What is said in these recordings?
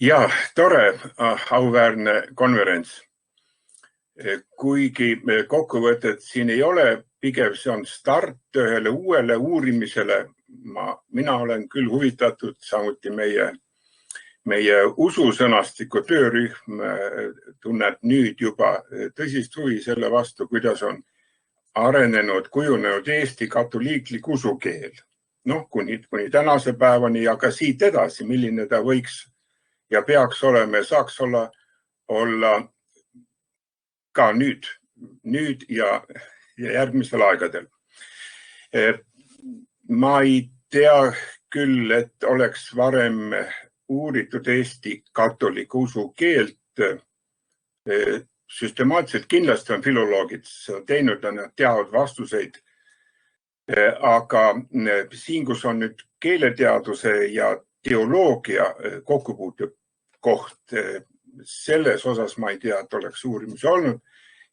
Ja, tore, auväärne konverents. Kuigi kokkuvõtet siin ei ole, pigem see on start ühele uuele uurimisele. Mina olen küll huvitatud, samuti meie ususõnastiku töörühm tunneb nüüd juba tõsist huvi selle vastu, kuidas on arenenud, kujunenud Eesti katoliiklik usukeel. Kuni tänase päevani ja ka siit edasi, milline ta võiks ja peaks olema ja saaks olla ka nüüd ja järgmistel aegadel. Ma ei tea küll, et oleks varem uuritud Eesti katoliku usukeelt. Süstemaatiliselt kindlasti on filoloogid teinud ja nad teavad vastuseid. Aga siin, kus on nüüd keeleteaduse ja teoloogia kokkupuutekoht, selles osas ma ei tea, et oleks uurimisi olnud.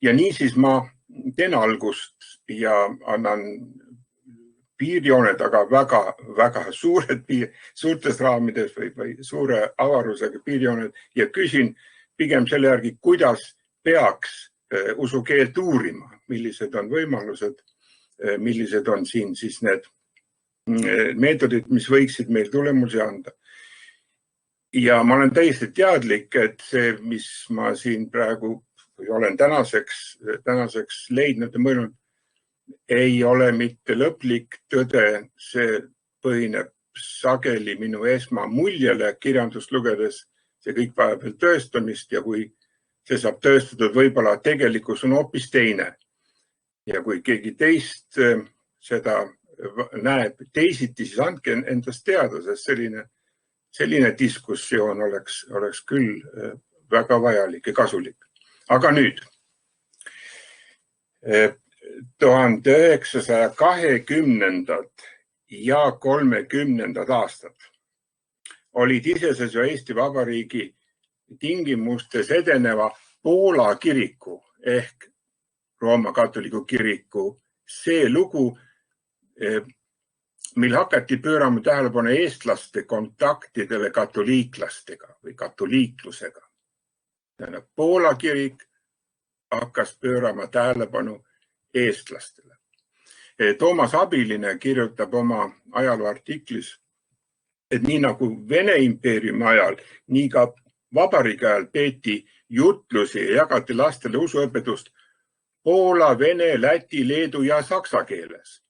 Ja niisiis ma teen algust ja annan piirjooned, aga väga suurtes raamides või suure avarusega piirjooned ja küsin pigem selle järgi, kuidas peaks usukeelt uurima, millised on võimalused, millised on siin siis need meetodid, mis võiksid meil tulemusi anda. Ja ma olen täiesti teadlik, et see, mis ma siin praegu olen tänaseks leidnud ja mõelnud, ei ole mitte lõplik tõde. See põhineb sageli minu esmamuljele kirjandust lugedes. See kõik vajab veel tõestamist ja kui see saab tõestatud, võib-olla tegelikkus on hoopis teine. Ja kui keegi teist seda näeb teisiti, siis andke endast teada, sest selline diskussioon oleks küll väga vajalik ja kasulik. Aga nüüd, 1920. ja 30. aastad olid iseseisva Eesti Vabariigi tingimustes edeneva Poola kiriku ehk Rooma katoliku kiriku see lugu, mil hakati pöörama tähelepanu eestlaste kontaktidele katoliiklastega või katoliiklusega. Poola kirik hakkas pöörama tähelepanu eestlastele. Toomas Abiline kirjutab oma ajalooartiklis, et nii nagu Vene impeeriumi ajal, nii ka vabariigi ajal peeti jutlusi ja jagati lastele usuõpetust Poola, Vene, Läti, Leedu ja saksa keeles.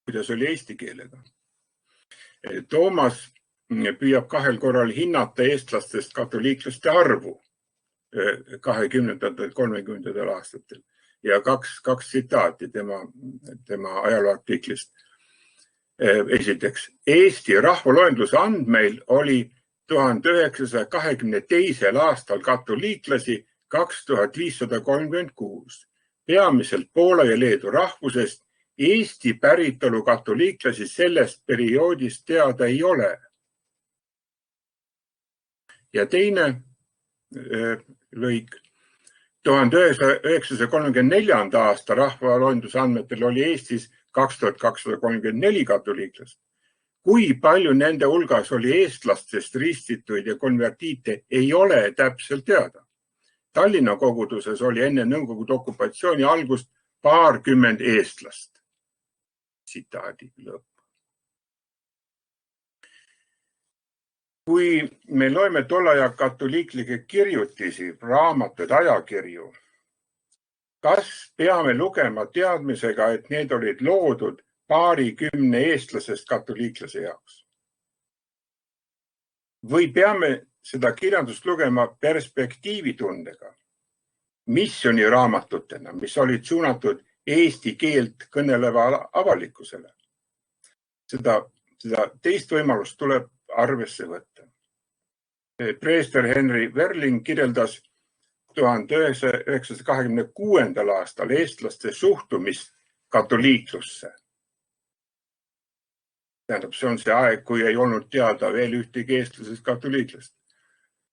Kuidas oli eesti keelega. Toomas püüab kahel korral hinnata eestlastest katoliiklaste arvu 20. ja 30. aastatel ja kaks tsitaati tema ajalooartiklist. Esiteks, Eesti rahvaloenduse andmeil oli 1922. aastal katoliiklasi 2536, peamiselt Poola ja Leedu rahvusest. Eesti päritolu katoliiklasi sellest perioodist teada ei ole. Ja teine lõik. 1934. aasta rahvaloenduse andmetel oli Eestis 2234 katoliiklast. Kui palju nende hulgas oli eestlastest ristituid ja konvertiite, ei ole täpselt teada. Tallinna koguduses oli enne Nõukogude okupatsiooni algust paarkümmend eestlast. Tsitaadi lõpp. Kui me loeme tollaja katoliiklikke kirjutisi, raamatuid, ajakirju, kas peame lugema teadmisega, et need olid loodud paarikümne eestlasest katoliiklase jaoks? Või peame seda kirjandust lugema perspektiivitundega, missioniraamatutena, mis olid suunatud eesti keelt kõneleva avalikkusele? Seda teist võimalust tuleb arvesse võtta. Preester Henry Verling kirjeldas 1926. aastal eestlaste suhtumist katoliiklusse. Tähendab, see on see aeg, kui ei olnud teada veel ühtegi eestlasest katoliiklast.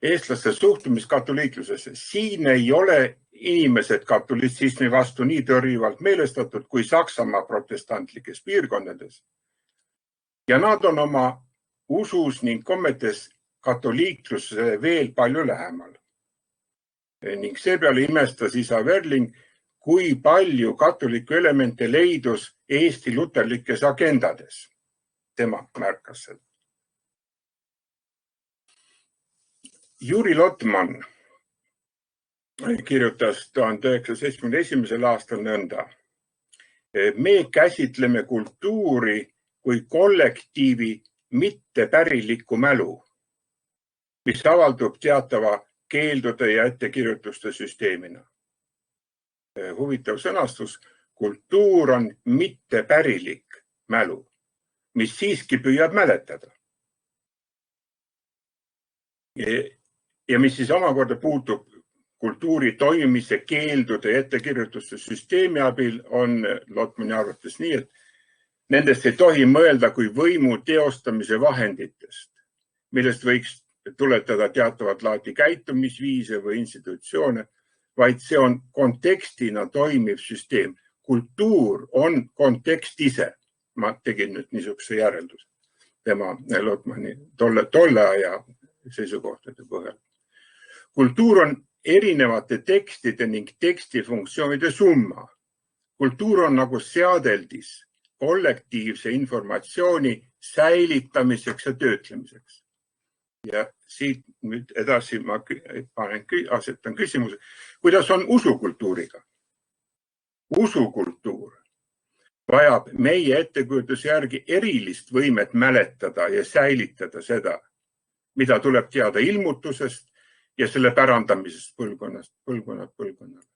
Eestlaste suhtumist katoliiklusesse. Siin ei ole inimesed katolitsismi vastu nii tõrjuvalt meelestatud kui Saksamaa protestantlikes piirkondades. Ja nad on oma usus ning kommetes katoliiklusele veel palju lähemal. Ning seepeale imestas isa Werling, kui palju katoliku elemente leidus Eesti luterlikes agendades. Tema märkas seda. Juri Lotman kirjutas 1971. aastal nõnda. Me käsitleme kultuuri kui kollektiivi mittepärilikku mälu, mis avaldub teatava keeldude ja ettekirjutuste süsteemina. Huvitav sõnastus, kultuur on mittepärilik mälu, mis siiski püüab mäletada. Ja mis siis omakorda puutub kultuuri toimimise keeldude ja ettekirjutuste süsteemi abil, on Lotmani arvates nii, et nendest ei tohi mõelda kui võimu teostamise vahenditest, millest võiks tuletada teatavat laadi käitumisviise või institutsioone, vaid see on kontekstina toimiv süsteem. Kultuur on kontekst ise. Ma tegin nüüd niisuguse järelduse tema Lotmani tolle aja seisukohtade põhjal. Kultuur on erinevate tekstide ning tekstifunktsioonide summa. Kultuur on nagu seadeldis kollektiivse informatsiooni säilitamiseks ja töötlemiseks. Ja siit nüüd edasi ma asetan küsimuse, kuidas on usukultuuriga? Usukultuur vajab meie ettekujutuse järgi erilist võimet mäletada ja säilitada seda, mida tuleb teada ilmutusest ja selle pärandamisest põlvkonnast põlvkonnale.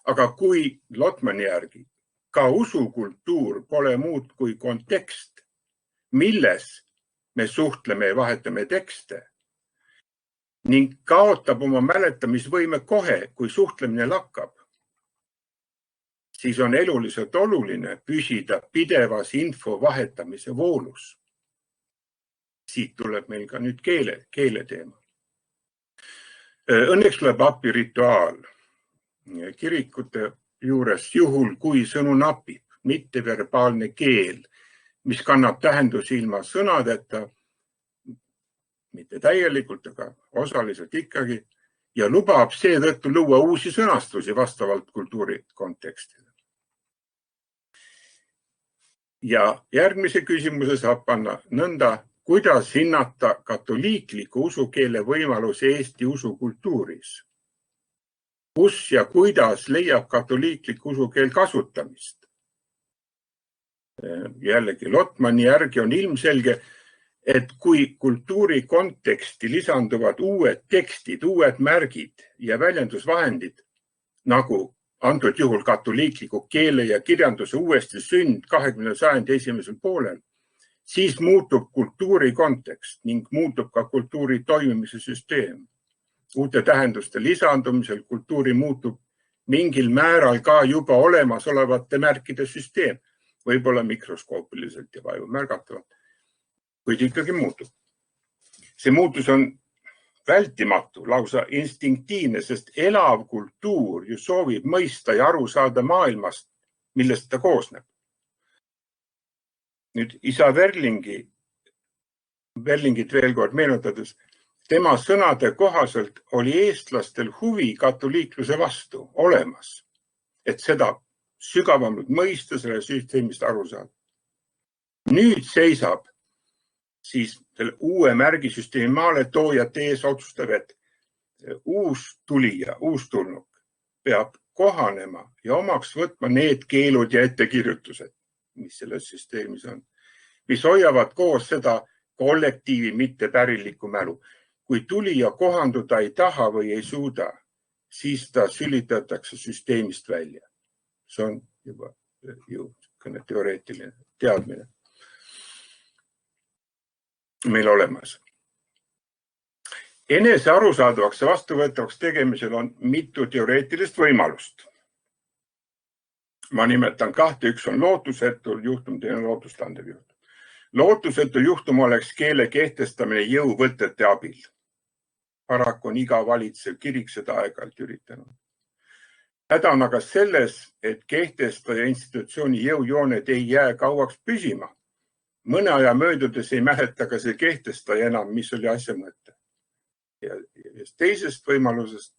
Aga kui Lotmani järgi ka usukultuur pole muud kui kontekst, milles me suhtleme ja vahetame tekste ning kaotab oma mäletamisvõime kohe, kui suhtlemine lakkab, siis on eluliselt oluline püsida pidevas info vahetamise voolus. Siit tuleb meil ka nüüd keele teema. Õnneks tuleb appi rituaal. Kirikute juures juhul, kui sõnu napib, mitteverbaalne keel, mis kannab tähendusi ilma sõnadeta, mitte täielikult, aga osaliselt ikkagi, ja lubab seetõttu luua uusi sõnastusi vastavalt kultuuri kontekstile. Ja järgmise küsimuse saab panna nõnda, kuidas hinnata katoliikliku usukeele võimaluse Eesti usukultuuris? Kus ja kuidas leiab katoliiklik usukeel kasutamist? Jällegi Lotmani järgi on ilmselge, et kui kultuuri konteksti lisanduvad uued tekstid, uued märgid ja väljendusvahendid, nagu antud juhul katoliikliku keele ja kirjanduse uuesti sünd 20. sajandi esimesel poolel, siis muutub kultuuri kontekst ning muutub ka kultuuri toimimise süsteem. Uute tähenduste lisandumisel kultuuri muutub mingil määral ka juba olemasolevate märkide süsteem, võib-olla mikroskoopiliselt ja vajumärgatavalt, kuid ikkagi muutub. See muutus on vältimatu, lausa instinktiivne, sest elav kultuur ju soovib mõista ja aru saada maailmast, millest ta koosneb. Nüüd isa Werlingit veel kord meenutades, tema sõnade kohaselt oli eestlastel huvi katoliikluse vastu olemas, et seda sügavamalt mõista, selle süsteemist aru saada. Nüüd seisab siis uue märgisüsteemi maaletoojate ees otsustab, et uus tulija, uus tulnuk peab kohanema ja omaks võtma need keelud ja ettekirjutused, mis selles süsteemis on, mis hoiavad koos seda kollektiivi mittepärilikku mälu. Kui tulija kohanduda ei taha või ei suuda, siis ta sülitatakse süsteemist välja. See on juba ju teoreetiline teadmine meil olemas. Enese arusaadavaks ja vastuvõetavaks tegemisel on mitu teoreetilist võimalust. Ma nimetan kahte, üks on lootusetu juhtum, teine on lootustandev juhtum. Lootusetu juhtum oleks keele kehtestamine jõuvõtete abil. Paraku on iga valitsev kirik seda aeg-ajalt üritanud. Häda on aga selles, et kehtestaja institutsiooni jõujooned ei jää kauaks püsima. mõne aja möödudes ei mäleta ka see kehtestaja enam, mis oli asja mõte. Ja teisest võimalusest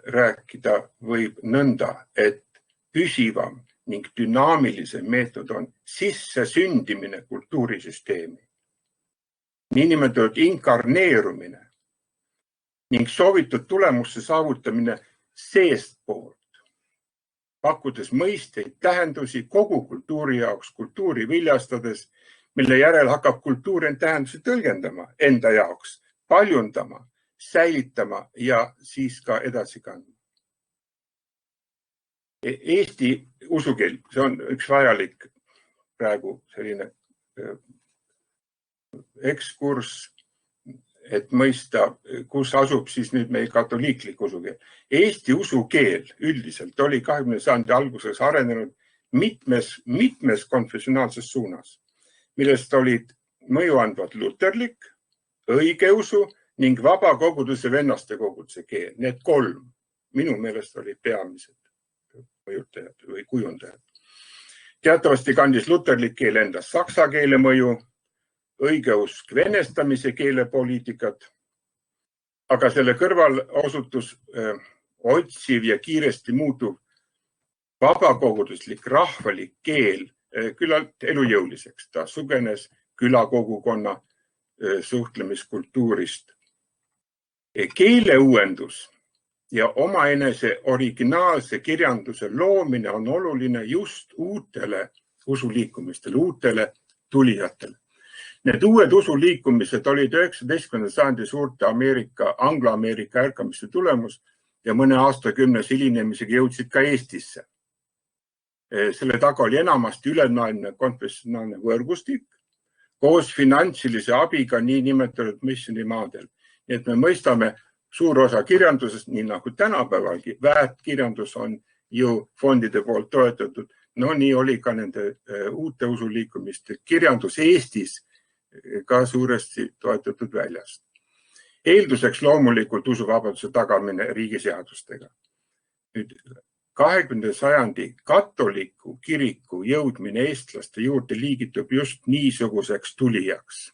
rääkida võib nõnda, et püsivam ning dünaamilisem meetod on sisse sündimine kultuurisüsteemi, niinimetatud inkarneerumine ning soovitud tulemusse saavutamine seestpoolt, pakkudes mõisteid tähendusi kogu kultuuri jaoks, kultuuri viljastades, mille järel hakkab kultuur end tähendusi tõlgendama enda jaoks, paljundama, säilitama ja siis ka edasi kandma. Eesti usukeel, see on üks vajalik praegu selline ekskurss, et mõista, kus asub siis nüüd meil katoliiklik usukeel. Eesti usukeel üldiselt oli 20. sajandi alguses arenenud mitmes konfessionaalses suunas, millest olid mõjuandvad luterlik, õigeusu ning vabakoguduse vennaste koguduse keel. Need kolm minu meelest olid peamised mõjutajad või kujundajad. Teatavasti kandis luterlik keel endas saksa keele mõju, õigeusk venestamise keelepoliitikat, aga selle kõrval osutus otsiv ja kiiresti muutuv vabakoguduslik rahvalik keel küllalt elujõuliseks. Ta sugenes külakogukonna suhtlemiskultuurist. Keeleuuendus ja omaenese originaalse kirjanduse loomine on oluline just uutele usuliikumistele, uutele tulijatele. Need uued usuliikumised olid 19. sajandi suurte Anglo-Ameerika ärkamiste tulemus ja mõne aastakümnes hilinemisega jõudsid ka Eestisse. Selle taga oli enamasti ülemaailmne konfessionaalne võrgustik koos finantsilise abiga nii nimetatud missionimaadel. Nii et me mõistame suur osa kirjandusest, nii nagu tänapäevalgi, väärtkirjandus on ju fondide poolt toetatud. No nii oli ka nende uute usuliikumiste kirjandus Eestis ka suuresti toetatud väljast. Eelduseks loomulikult usuvabaduse tagamine riigiseadustega. Nüüd 20. sajandi katoliku kiriku jõudmine eestlaste juurde liigitub just niisuguseks tulijaks,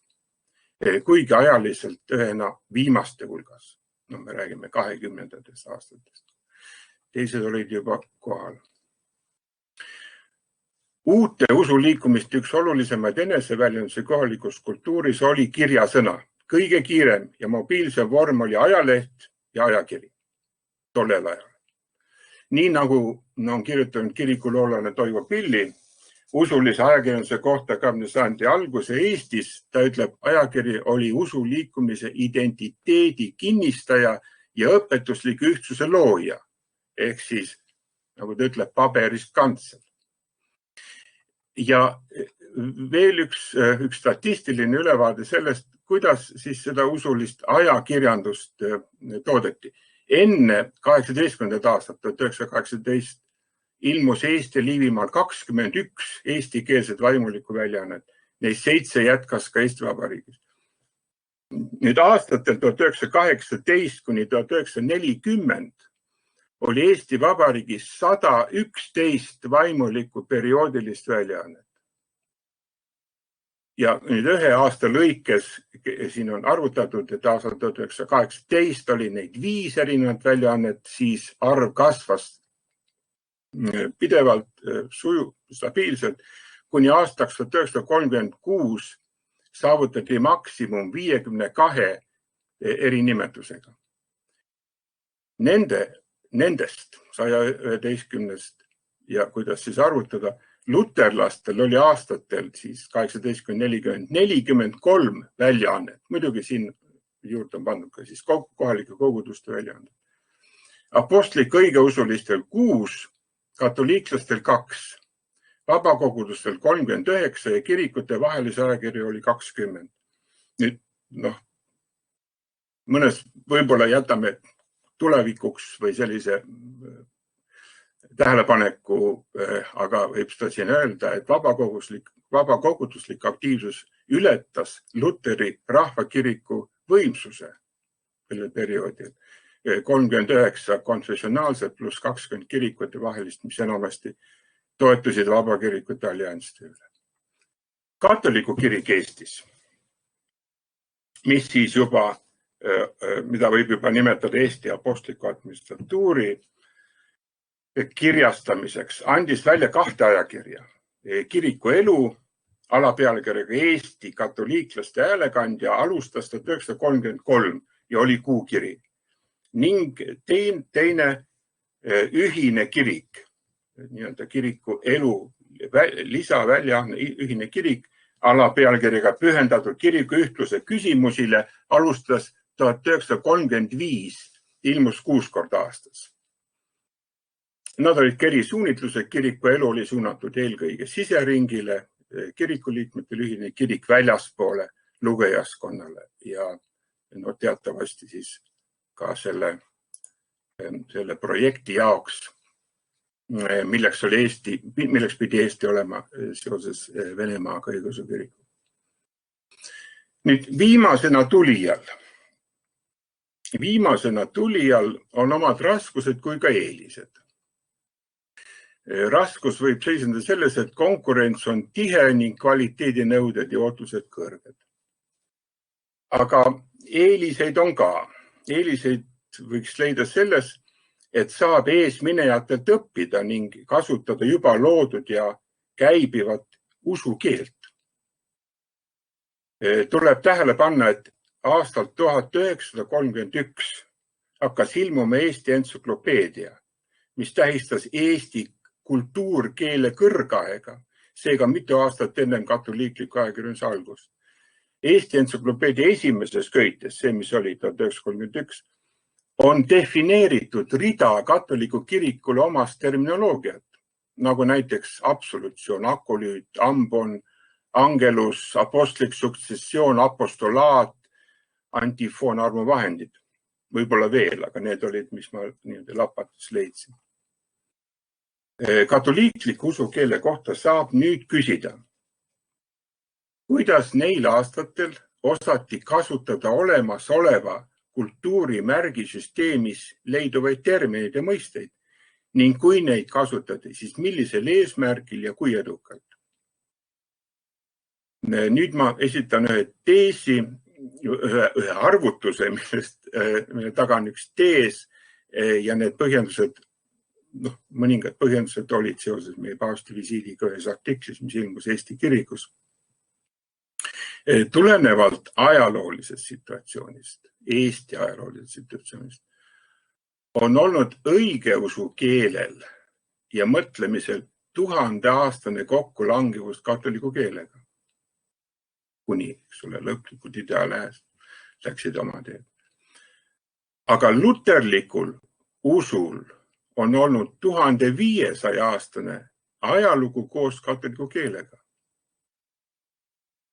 kuigi ajaliselt ühena viimaste hulgas. No, me räägime 20. aastatest. Teised olid juba kohal. Uute usuliikumiste üks olulisemaid eneseväljenduse kohalikus kultuuris oli kirjasõna. Kõige kiirem ja mobiilsem vorm oli ajaleht ja ajakiri tollel ajal. Nii nagu on kirjutanud kirikuloolane Toivo Pilli usulise ajakirjanduse kohta 20. sajandi alguse Eestis, ta ütleb, ajakiri oli usuliikumise identiteedi kinnistaja ja õpetusliku ühtsuse looja, ehk siis, nagu ta ütleb, paberist kantsel. Ja veel üks statistiline ülevaade sellest, kuidas siis seda usulist ajakirjandust toodeti. Enne 18. aastat, 1918, ilmus Eesti Liivimaal 21 eestikeelset vaimulikku väljaannet. Neist 7 jätkas ka Eesti Vabariigis. Nüüd aastatel 1918 kuni 1940 oli Eesti Vabariigis 111 vaimulikku perioodilist väljaannet. Ja nüüd ühe aasta lõikes, siin on arvutatud, et aastal 1918 oli neid 5 erinevat väljaannet, siis arv kasvas pidevalt, stabiilselt, kuni aastaks 1936 saavutati maksimum 52 eri-nimetusega. Nendest 111 ja kuidas siis arvutada, luterlastel oli aastatel siis 18-40, 43 väljaannet. Muidugi siin juurde on pandud ka siis kohalike koguduste väljaannet. Apostlik õigeusulistel 6, katoliiklastel 2, vabakogudustel 39 ja kirikute vahelise ajakirju oli 20. Nüüd, mõnes võib-olla jätame tulevikuks või sellise tähelepaneku, aga võib seda siin öelda, et vabakoguduslik aktiivsus ületas Luteri rahvakiriku võimsuse sellel perioodil. 39 konfessionaalset pluss 20 kirikute vahelist, mis enamasti toetusid vabakirikute allianside üle. katoliku kirik Eestis, mis siis juba, mida võib juba nimetada Eesti apostliku administratuuri kirjastamiseks, andis välja 2 ajakirja. Kiriku elu alapealkirjaga Eesti katoliiklaste häälekandja alustas 1933 ja oli kuukiri. Ning teine ühine kirik, nii-öelda kiriku elu lisaväljaanne ühine kirik alapealkirjaga pühendatud kiriku ühtluse küsimusile alustas 1935, ilmus 6 korda aastas. Nad olid kerisuunitlused, kiriku elu oli suunatud eelkõige siseringile, kirikuliikmetel ühine kirik väljaspoole lugejaskonnale ja teatavasti siis ka selle projekti jaoks, milleks pidi Eesti olema seoses Venemaaga õigeusu kiriku. Nüüd viimasena tulijal on omad raskused kui ka eelised. Raskus võib seisneda selles, et konkurents on tihe ning kvaliteedinõuded ja ootused kõrged. Aga eeliseid on ka. Eeliseid võiks leida selles, et saab eesminejatelt õppida ning kasutada juba loodud ja käibivat usukeelt. Tuleb tähele panna, et aastal 1931 hakkas ilmuma Eesti entsüklopeedia, mis tähistas Eesti kultuurkeele kõrgaega, seega mitu aastat ennem katoliikliku ajakirjanduse algust. Eesti entsüklopeedia esimeses köites, see mis oli 1931, on defineeritud rida katoliku kirikule omast terminoloogiat, nagu näiteks absolutsioon, akolüüt, ambon, angelus, apostlik suksessioon, apostolaat, antifoon, armuvahendid. Võib-olla veel, aga need olid, mis ma lapates leidsin. Katoliikliku usukeele kohta saab nüüd küsida, kuidas neil aastatel osati kasutada olemasoleva kultuurimärgisüsteemis leiduvaid termineid ja mõisteid ning kui neid kasutati, siis millisel eesmärgil ja kui edukalt. Nüüd ma esitan ühe teesi, ühe arvutuse, mille taga on üks tees ja need põhjendused, mõningad põhjendused olid seoses meie paavsti visiidiga ühes artiklis, mis ilmus Eesti kirikus. Tulenevalt ajaloolisest situatsioonist, Eesti ajaloolisest situatsioonist, on olnud õigeusu keelel ja mõtlemisel 1000-aastane kokkulangevus katoliku keelega. Kuni, lõplikud ideaalääs läksid oma teed. Aga luterlikul usul on olnud 1500-aastane ajalugu koos katoliku keelega.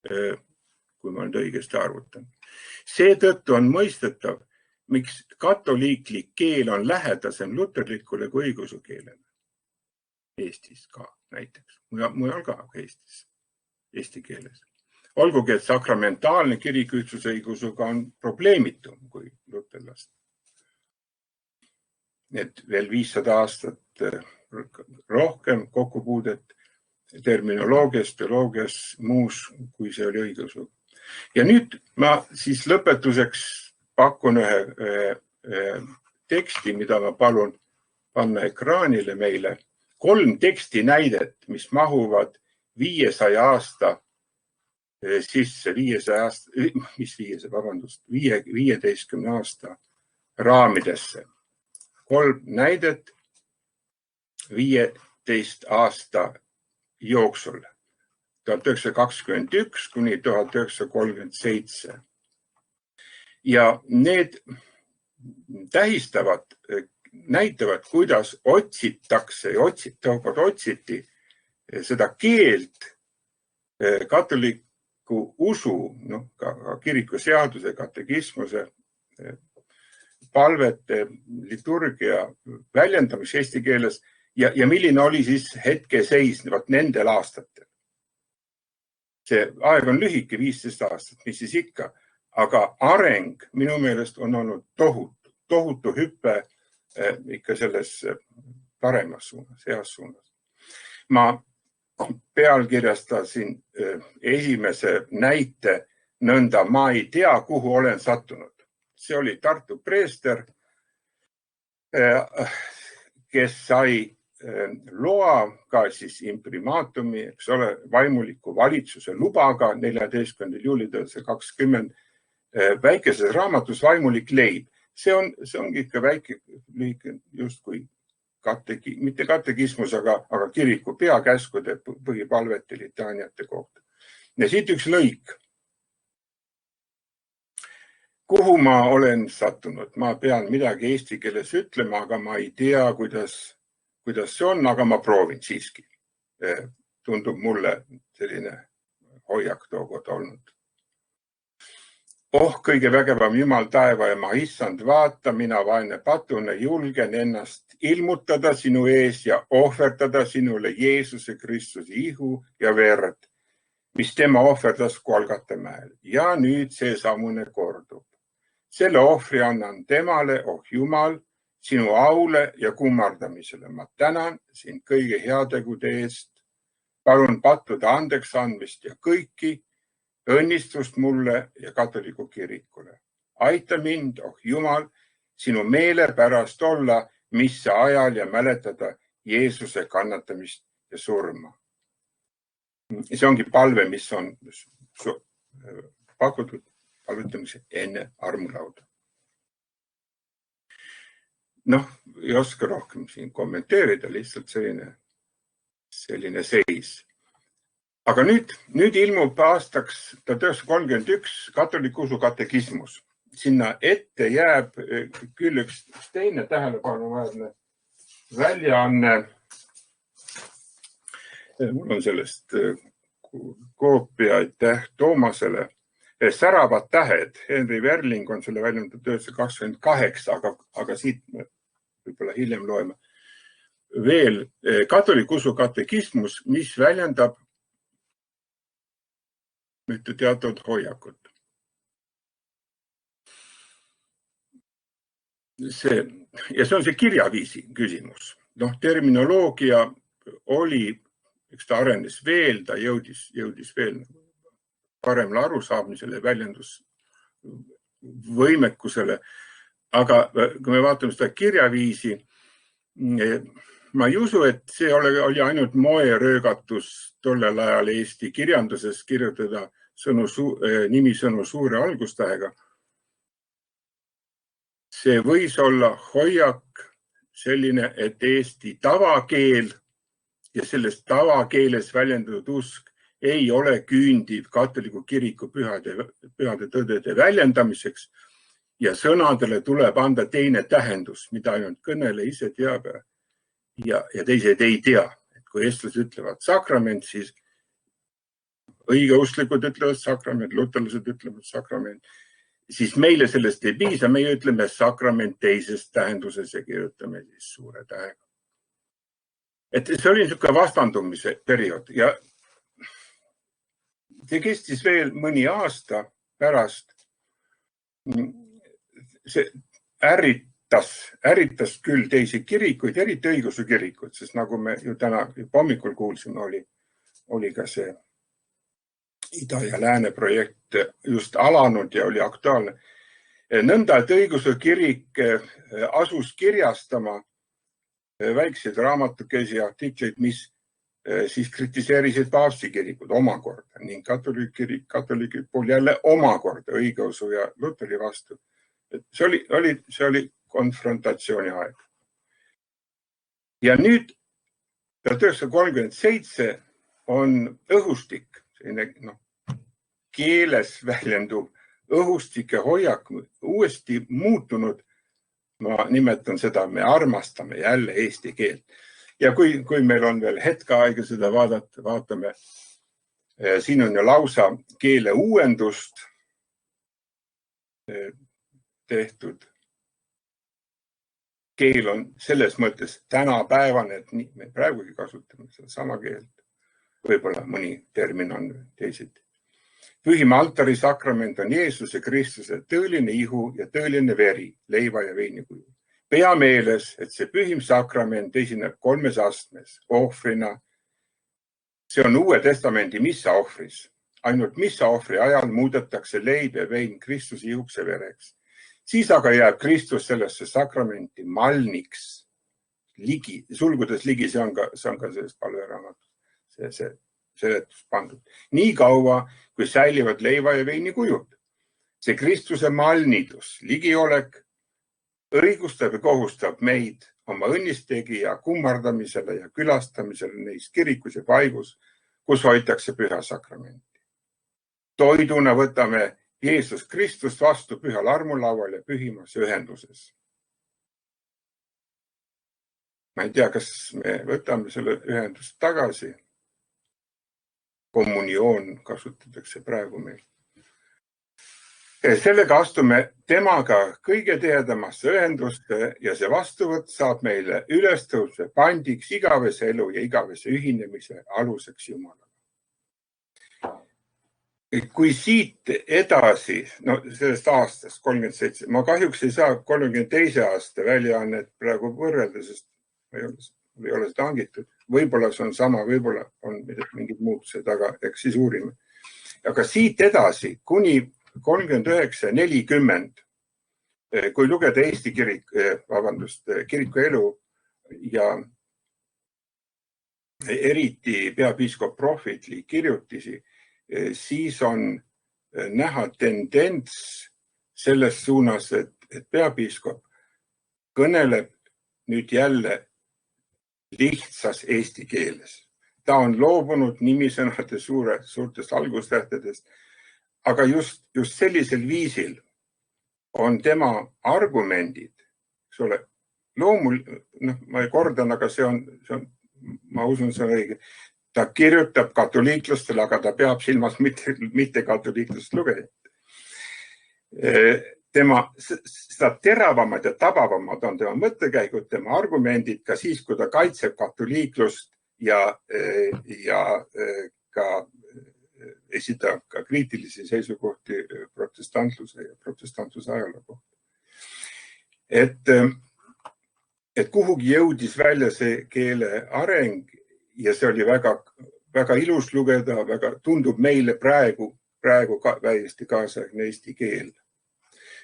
Kui ma nüüd õigesti arvutan. Seetõttu on mõistetav, miks katoliiklik keel on lähedasem luterlikule kui õigeusu keelele. Eestis ka näiteks, mujal ka Eestis, eesti keeles. Olgugi, et sakramentaalne kirikuühtsuse õigeusuga on probleemitum kui luterlast. Et veel 500 aastat rohkem kokkupuudet terminoloogias, teoloogias, muus, kui see oli õigeusu. Ja nüüd ma siis lõpetuseks pakun ühe teksti, mida ma palun panna ekraanile meile. 3 teksti näidet, mis mahuvad 500 aasta sisse, 15 aasta raamidesse. 3 näidet 15 aasta jooksul, 1921 kuni 1937. Ja need näitavad, kuidas otsitakse ja otsiti seda keelt katoliku usu, ka kiriku seaduse, katekismuse, palvete, liturgia väljendamis eesti keeles ja milline oli siis hetkeseis nendel aastatel. See aeg on lühike, 15 aastat, mis siis ikka, aga areng minu meelest on olnud tohutu hüppe ikka selles paremas suunas, heas suunas. Ma pealkirjastasin esimese näite nõnda, ma ei tea, kuhu olen sattunud. See oli Tartu preester, kes sai loa ka siis imprimaatumi, eks ole, vaimuliku valitsuse lubaga 14. juuli 1920 väikeses raamatus Vaimulik leib. See ongi ikka väike justkui mitte katekismus, aga kiriku peakäskude põhipalvete litaaniate kohta. Ja siit üks lõik. Kuhu ma olen sattunud? Ma pean midagi eesti keeles ütlema, aga ma ei tea, kuidas see on, aga ma proovin siiski. Tundub mulle selline hoiak tookord olnud. Oh, kõige vägevam Jumal taeva ja ma issand, vaata, mina vaene patune julgen ennast ilmutada sinu ees ja ohverdada sinule Jeesuse Kristuse ihu ja verd, mis tema ohverdas Golgata mäel. Ja nüüd see samune kordub. Selle ohvri annan temale, oh Jumal, sinu aule ja kummardamisele. Ma tänan sind kõige heategude eest. Palun pattuda andeks andmist ja kõiki õnnistust mulle ja katoliku kirikule. Aita mind, oh Jumal, sinu meele pärast olla, mis ajal ja mäletada Jeesuse kannatamist ja surma. See ongi palve, mis on pakutud palvetamiseks enne armulauda. Ei oska rohkem siin kommenteerida, lihtsalt selline seis. Aga nüüd ilmub aastaks 1931 katoliku usu katekismus. Sinna ette jääb küll üks teine tähelepanuväärne väljaanne. Mul on sellest koopia, aitäh Toomasele. Säravad tähed. Henry Werling on selle väljanud 1928, aga siit me võib-olla hiljem loeme. Veel katoliku usu katekismus, mis väljendab mitte teatud hoiakut. See on see kirjaviisi küsimus. Terminoloogia oli, eks ta arenes veel, ta jõudis veel paremale arusaamisele, väljendusvõimekusele. Aga kui me vaatame seda kirjaviisi, ma ei usu, et see oli ainult moeröögatus tollel ajal Eesti kirjanduses kirjutada nimisõnu suure algustähega. See võis olla hoiak selline, et Eesti tavakeel ja sellest tavakeeles väljendatud usk ei ole küündiv katoliku kiriku pühade tõdede väljendamiseks ja sõnadele tuleb anda teine tähendus, mida ainult kõneleja ise teab ja teised ei tea. Kui eestlased ütlevad sakrament, siis õigeusklikud ütlevad sakrament, luterlased ütlevad sakrament, siis meile sellest ei piisa, meie ütleme sakrament teises tähenduses ja kirjutame siis suure tähega. Et see oli niisugune vastandumise periood ja see kestis veel mõni aasta pärast. See ärritas küll teisi kirikuid, eriti õigeusu kirikuid, sest nagu me ju täna hommikul kuulsime, oli ka see Ida ja Lääne projekt just alanud ja oli aktuaalne. Nõnda, et õigeusu kirik asus kirjastama väikseid raamatukesi ja artikleid, mis siis kritiseerisid paavsti kirikud omakorda ning katoliiki pool jälle omakorda õigeusu ja luteri vastu. See oli konfrontatsiooni aeg. Ja nüüd 1937 on õhustik, keeles väljenduv õhustik ja hoiak uuesti muutunud. Ma nimetan seda, me armastame jälle eesti keelt. Ja kui meil on veel hetk aega seda vaatame, siin on ju lausa keele uuendust tehtud. Keel on selles mõttes tänapäevane, et me praegugi kasutame seda sama keelt. Võib-olla mõni termin on teisiti. Pühima altari sakrament on Jeesuse Kristuse tõeline ihu ja tõeline veri, leiva ja veini kujul. Pea meeles, et see pühim sakrament esineb 3 astmes, ohvrina, See on Uue Testamendi missaohvris. Ainult missaohvri ajal muudetakse leib ja vein Kristuse juuksevereks. Siis aga jääb Kristus sellesse sakramenti malniks, ligi, sulgudes ligi, see on ka sellest palveraamatust, see seletus pandud. Nii kaua, kui säilivad leiva ja veini kujud. See Kristuse malnidus, ligiolek, õigustab ja kohustab meid oma õnnistegija kummardamisele ja külastamisele neis kirikus ja paigus, kus hoitakse püha sakramenti. Toiduna võtame Jeesus Kristust vastu pühal armulaual ja pühimas ühenduses. Ma ei tea, kas me võtame selle ühendust tagasi. Kommunioon kasutatakse praegu meil. Sellega astume temaga kõige tihedamasse ühenduste ja see vastuvõtt saab meile ülestõusmise pandiks igavese elu ja igavese ühinemise aluseks Jumalaga. Kui siit edasi, no sellest aastast 37, ma kahjuks ei saa 32. aasta väljaannet praegu võrrelda, sest ei ole seda hangitud. Võib-olla see on sama, võib-olla on mingid muutused, aga eks siis uurime. Aga siit edasi kuni 39-40, kui lugeda Eesti kiriku elu ja eriti peapiiskop Prohvetli kirjutisi, siis on näha tendents selles suunas, et peapiiskop kõneleb nüüd jälle lihtsas eesti keeles. Ta on loobunud nimisõnade suurtest algustähtedest, aga just sellisel viisil on tema argumendid, eks ole, ma ei kordan, aga see on, ma usun, see on õige. Ta kirjutab katoliiklastele, aga ta peab silmas mitte katoliiklast lugejat. Seda teravamad ja tabavamad on tema mõttekäigud, tema argumendid ka siis, kui ta kaitseb katoliiklust ja ka esitab ka kriitilisi seisukohti protestantluse ja protestantluse ajaloo kohta. Et kuhugi jõudis välja see keele areng ja see oli väga ilus lugeda, tundub meile praegu täiesti kaasaegne eesti keel.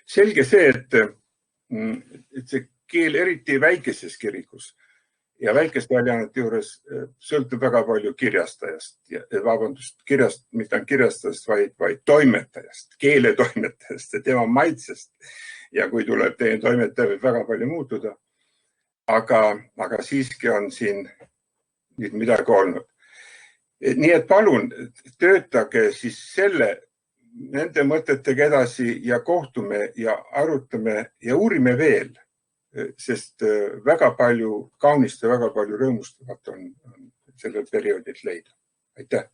Selge see, et see keel eriti väikeses kirikus ja väikeste väljaannete juures sõltub väga palju kirjastajast. Vabandust, mitte kirjastajast, vaid toimetajast, keeletoimetajast ja tema maitsest. Ja kui tuleb teine toimetaja, võib väga palju muutuda. Aga siiski on siin midagi olnud. Nii et palun töötage siis nende mõtetega edasi ja kohtume ja arutame ja uurime veel, sest väga palju kaunist ja väga palju rõõmustavat on sellel perioodil leida. Aitäh!